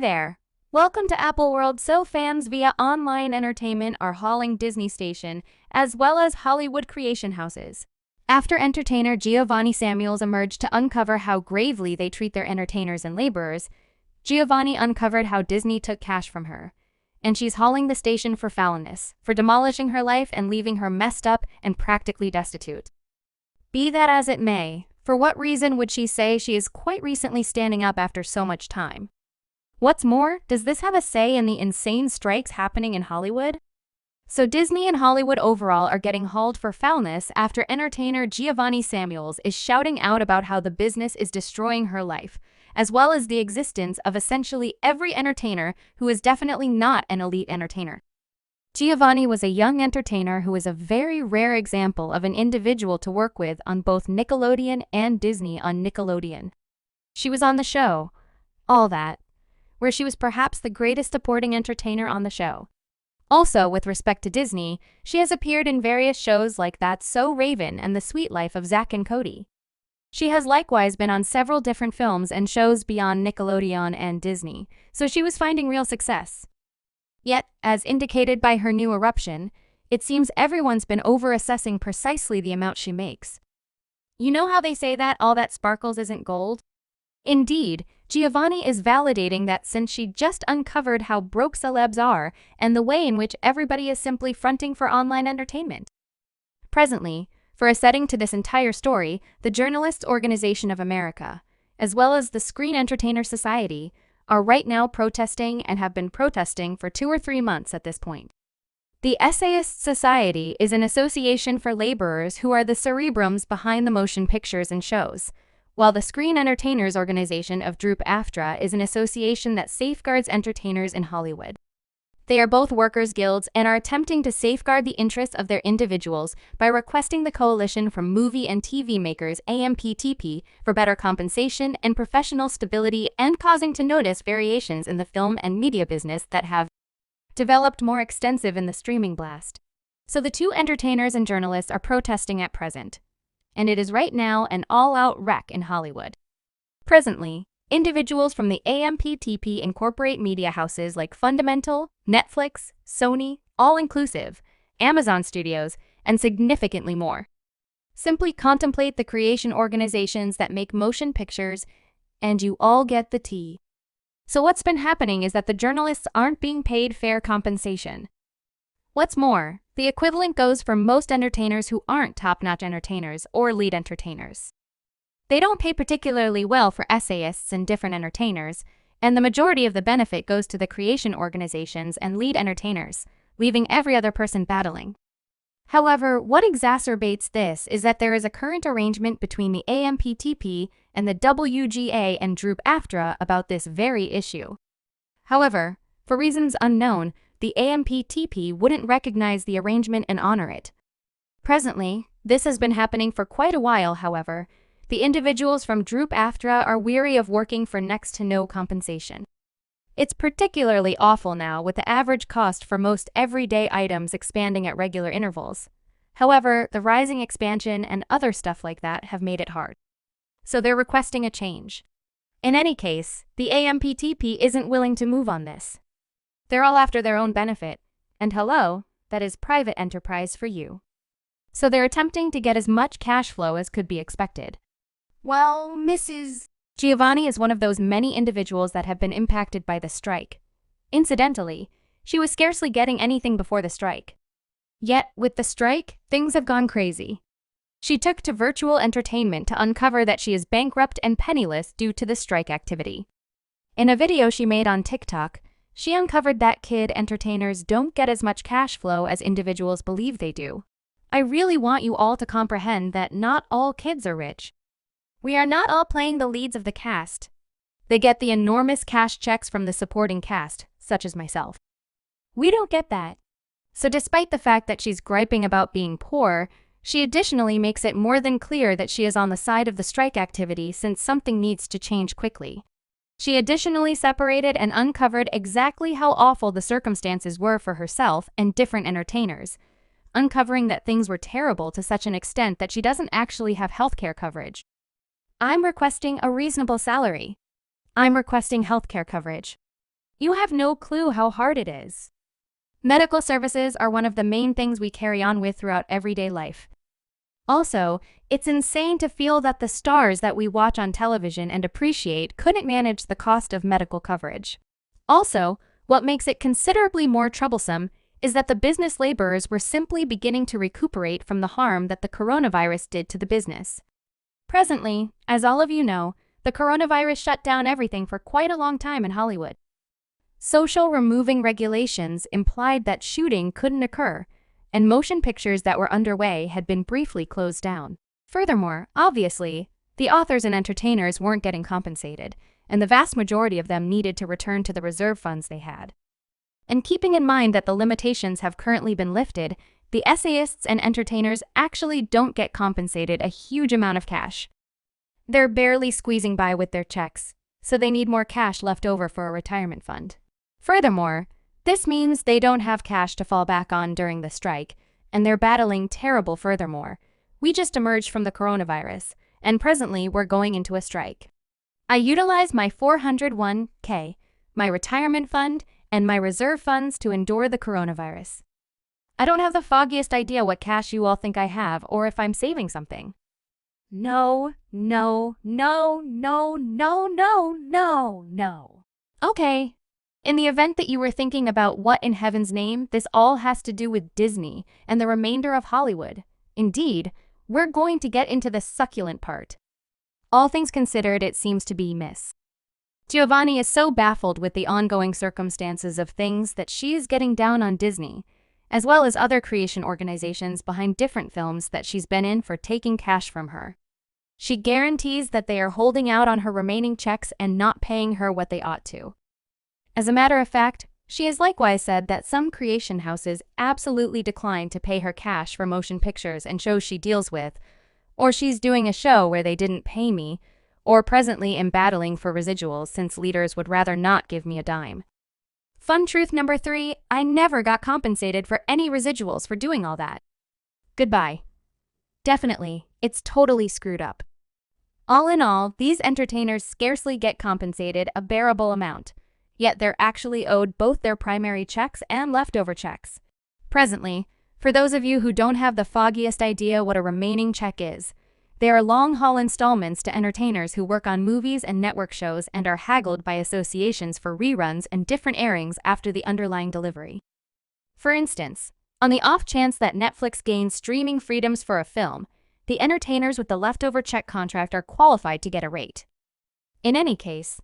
there! Welcome to Apple World. So fans via online entertainment are hauling Disney Station, as well as Hollywood creation houses. After entertainer Giovonnie Samuels emerged to uncover how gravely they treat their entertainers and laborers, Giovonnie uncovered how Disney took cash from her. And she's hauling the station for foulness, for demolishing her life and leaving her messed up and practically destitute. Be that as it may, for what reason would she say she is quite recently standing up after so much time? What's more, does this have a say in the insane strikes happening in Hollywood? So Disney and Hollywood overall are getting hauled for foulness after entertainer Giovonnie Samuels is shouting out about how the business is destroying her life, as well as the existence of essentially every entertainer who is definitely not an elite entertainer. Giovonnie was a young entertainer who is a very rare example of an individual to work with on both Nickelodeon and Disney on Nickelodeon. She was on the show, All That, where she was perhaps the greatest supporting entertainer on the show. Also, with respect to Disney, she has appeared in various shows like That's So Raven and The Sweet Life of Zack and Cody. She has likewise been on several different films and shows beyond Nickelodeon and Disney, so she was finding real success. Yet, as indicated by her new eruption, it seems everyone's been over-assessing precisely the amount she makes. You know how they say that all that sparkles isn't gold? Indeed, Giovonnie is validating that since she just uncovered how broke celebs are and the way in which everybody is simply fronting for online entertainment. Presently, for a setting to this entire story, the Journalists Organization of America, as well as the Screen Entertainer Society, are right now protesting and have been protesting for 2 or 3 months at this point. The Essayists Society is an association for laborers who are the cerebrums behind the motion pictures and shows, while the Screen Entertainers Organization of Droop-AFTRA is an association that safeguards entertainers in Hollywood. They are both workers' guilds and are attempting to safeguard the interests of their individuals by requesting the coalition from movie and TV makers AMPTP for better compensation and professional stability and causing to notice variations in the film and media business that have developed more extensive in the streaming blast. So the two entertainers and journalists are protesting at present. And it is right now an all-out wreck in Hollywood. Presently, individuals from the AMPTP incorporate media houses like Fundamental, Netflix, Sony, All Inclusive, Amazon Studios, and significantly more. Simply contemplate the creation organizations that make motion pictures, and you all get the tea. So what's been happening is that the journalists aren't being paid fair compensation. What's more, the equivalent goes for most entertainers who aren't top-notch entertainers or lead entertainers. They don't pay particularly well for essayists and different entertainers, and the majority of the benefit goes to the creation organizations and lead entertainers, leaving every other person battling. However, what exacerbates this is that there is a current arrangement between the AMPTP and the WGA and Droop-AFTRA about this very issue. However, for reasons unknown, the AMPTP wouldn't recognize the arrangement and honor it. Presently, this has been happening for quite a while, however. The individuals from Droop-AFTRA are weary of working for next to no compensation. It's particularly awful now with the average cost for most everyday items expanding at regular intervals. However, the rising expansion and other stuff like that have made it hard. So they're requesting a change. In any case, the AMPTP isn't willing to move on this. They're all after their own benefit, and hello, that is private enterprise for you. So they're attempting to get as much cash flow as could be expected. Well, Mrs. Giovonnie is one of those many individuals that have been impacted by the strike. Incidentally, she was scarcely getting anything before the strike. Yet, with the strike, things have gone crazy. She took to virtual entertainment to uncover that she is bankrupt and penniless due to the strike activity. In a video she made on TikTok, she uncovered that kid entertainers don't get as much cash flow as individuals believe they do. I really want you all to comprehend that not all kids are rich. We are not all playing the leads of the cast. They get the enormous cash checks from the supporting cast, such as myself. We don't get that. So despite the fact that she's griping about being poor, she additionally makes it more than clear that she is on the side of the strike activity since something needs to change quickly. She additionally separated and uncovered exactly how awful the circumstances were for herself and different entertainers, uncovering that things were terrible to such an extent that she doesn't actually have healthcare coverage. I'm requesting a reasonable salary. I'm requesting healthcare coverage. You have no clue how hard it is. Medical services are one of the main things we carry on with throughout everyday life. Also, it's insane to feel that the stars that we watch on television and appreciate couldn't manage the cost of medical coverage. Also, what makes it considerably more troublesome is that the business laborers were simply beginning to recuperate from the harm that the coronavirus did to the business. Presently, as all of you know, the coronavirus shut down everything for quite a long time in Hollywood. Social removing regulations implied that shooting couldn't occur, and motion pictures that were underway had been briefly closed down. Furthermore, obviously, the authors and entertainers weren't getting compensated, and the vast majority of them needed to return to the reserve funds they had. And keeping in mind that the limitations have currently been lifted, the essayists and entertainers actually don't get compensated a huge amount of cash. They're barely squeezing by with their checks, so they need more cash left over for a retirement fund. Furthermore, this means they don't have cash to fall back on during the strike, and they're battling terrible. Furthermore, we just emerged from the coronavirus, and presently we're going into a strike. I utilize my 401k, my retirement fund, and my reserve funds to endure the coronavirus. I don't have the foggiest idea what cash you all think I have or if I'm saving something. No. Okay. In the event that you were thinking about what in heaven's name this all has to do with Disney and the remainder of Hollywood, indeed, we're going to get into the succulent part. All things considered, it seems to be Miss Giovonnie is so baffled with the ongoing circumstances of things that she is getting down on Disney, as well as other creation organizations behind different films that she's been in for taking cash from her. She guarantees that they are holding out on her remaining checks and not paying her what they ought to. As a matter of fact, she has likewise said that some creation houses absolutely decline to pay her cash for motion pictures and shows she deals with, or she's doing a show where they didn't pay me, or presently am battling for residuals since leaders would rather not give me a dime. Fun truth number 3, I never got compensated for any residuals for doing all that. Goodbye. Definitely, it's totally screwed up. All in all, these entertainers scarcely get compensated a bearable amount, yet they're actually owed both their primary checks and leftover checks. Presently, for those of you who don't have the foggiest idea what a remaining check is, they are long-haul installments to entertainers who work on movies and network shows and are haggled by associations for reruns and different airings after the underlying delivery. For instance, on the off chance that Netflix gains streaming freedoms for a film, the entertainers with the leftover check contract are qualified to get a rate. In any case,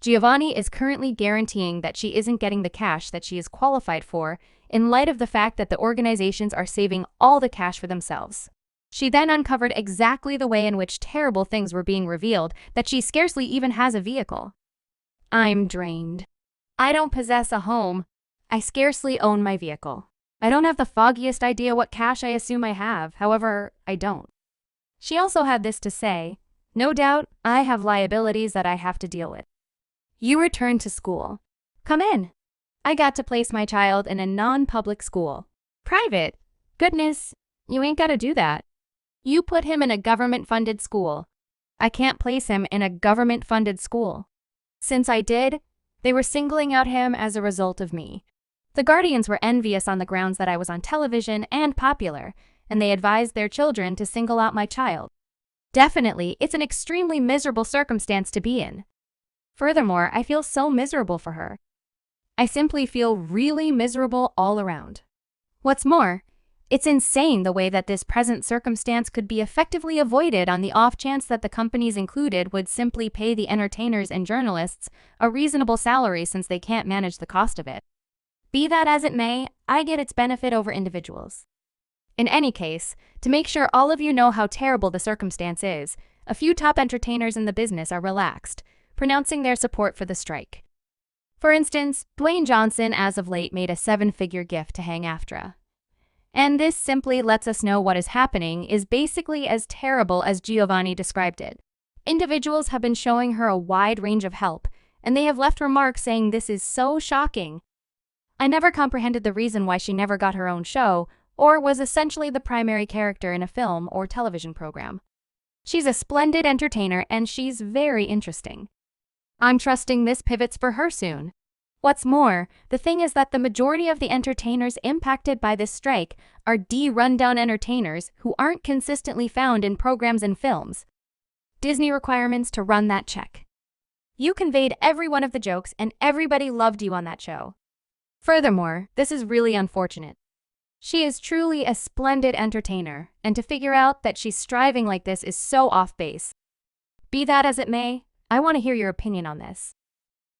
Giovonnie is currently guaranteeing that she isn't getting the cash that she is qualified for in light of the fact that the organizations are saving all the cash for themselves. She then uncovered exactly the way in which terrible things were being revealed, that she scarcely even has a vehicle. I'm drained. I don't possess a home. I scarcely own my vehicle. I don't have the foggiest idea what cash I assume I have, however, I don't. She also had this to say, no doubt, I have liabilities that I have to deal with. You return to school. Come in. I got to place my child in a non-public school. Private. Goodness, you ain't gotta do that. You put him in a government-funded school. I can't place him in a government-funded school. Since I did, they were singling out him as a result of me. The guardians were envious on the grounds that I was on television and popular, and they advised their children to single out my child. Definitely, it's an extremely miserable circumstance to be in. Furthermore, I feel so miserable for her. I simply feel really miserable all around. What's more, it's insane the way that this present circumstance could be effectively avoided on the off chance that the companies included would simply pay the entertainers and journalists a reasonable salary since they can't manage the cost of it. Be that as it may, I get its benefit over individuals. In any case, to make sure all of you know how terrible the circumstance is, a few top entertainers in the business are relaxed, pronouncing their support for the strike. For instance, Dwayne Johnson as of late made a 7-figure gift to Hang-Aftra. And this simply lets us know what is happening is basically as terrible as Giovonnie described it. Individuals have been showing her a wide range of help, and they have left remarks saying this is so shocking. I never comprehended the reason why she never got her own show, or was essentially the primary character in a film or television program. She's a splendid entertainer and she's very interesting. I'm trusting this pivots for her soon. What's more, the thing is that the majority of the entertainers impacted by this strike are rundown entertainers who aren't consistently found in programs and films. Disney requirements to run that check. You conveyed every one of the jokes and everybody loved you on that show. Furthermore, this is really unfortunate. She is truly a splendid entertainer, and to figure out that she's striving like this is so off base. Be that as it may, I want to hear your opinion on this.